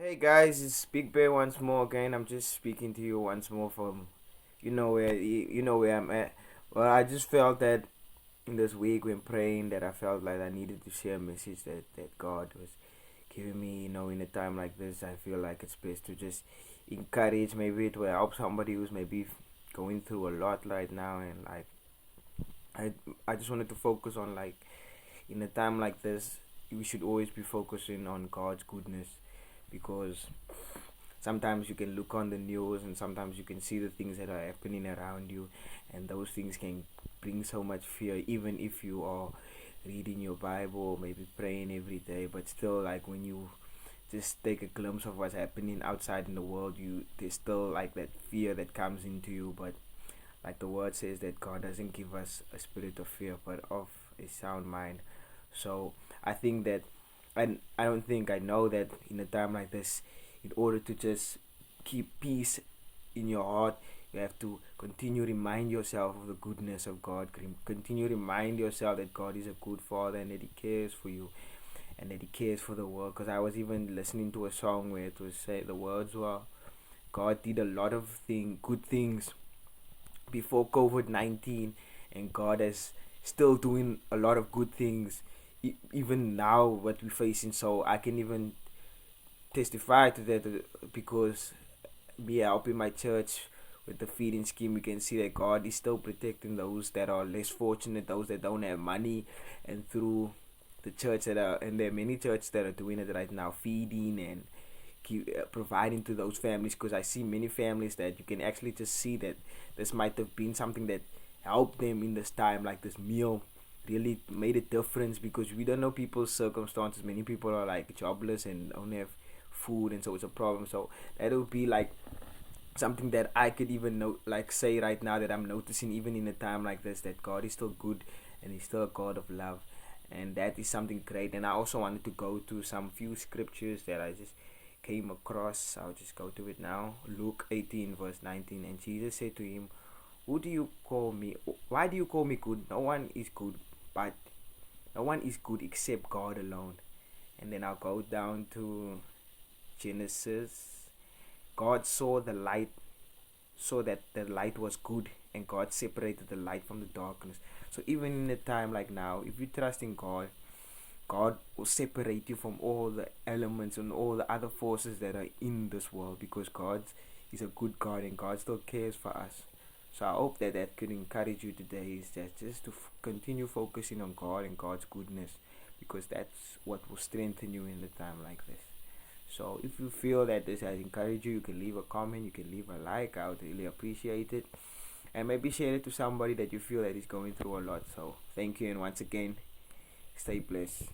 Hey guys, it's Big Bear once more again. I'm just speaking to you once more from you know where I'm at. Well, I just felt that in this week when praying that I felt like I needed to share a message that God was giving me. In a time like this, I feel like it's best to just encourage. Maybe it will help somebody who's maybe going through a lot right now, and like I I just wanted to focus on like in a time like this, we should always be focusing on God's goodness because sometimes you can look on the news and sometimes you can see the things that are happening around you, and those things can bring so much fear even if you are reading your Bible, maybe praying every day. But still, like when you just take a glimpse of what's happening outside in the world, you there's still like that fear that comes into you. But like the word says that God doesn't give us a spirit of fear but of a sound mind. So I think that, and I don't think, I know that in a time like this, in order to just keep peace in your heart, you have to continue remind yourself of the goodness of God. Continue remind yourself that God is a good father and that he cares for you and that he cares for the world. Because I was even listening to a song where it was say the words were, God did a lot of good things before COVID-19, and God is still doing a lot of good things even now what we're facing. So I can even testify to that, because me helping my church with the feeding scheme, we can see that God is still protecting those that are less fortunate, those that don't have money, and through the church that are, and there are many churches that are doing it right now, feeding and providing to those families. Because I see many families that you can actually just see that this might have been something that helped them in this time, like this meal really made a difference, because we don't know people's circumstances. Many people are like jobless and don't have food, and so it's a problem. So that would be like something that I could even know, like say right now, that I'm noticing even in a time like this, that God is still good and he's still a God of love, and that is something great. And I also wanted to go to some few scriptures that I just came across. I'll just go to it now. Luke 18 verse 19. And Jesus said to him, who do you call me? Why do you call me good? No one is good, but no one is good except God alone. And then I'll go down to Genesis. God saw the light, saw that the light was good, and God separated the light from the darkness. So even in a time like now, if you trust in God, God will separate you from all the elements and all the other forces that are in this world, because God is a good God and God still cares for us. So I hope that that could encourage you today, is that just to continue focusing on God and God's goodness, because that's what will strengthen you in a time like this. So if you feel that this has encouraged you, you can leave a comment, you can leave a like. I would really appreciate it. And maybe share it to somebody that you feel that is going through a lot. So thank you, and once again, stay blessed.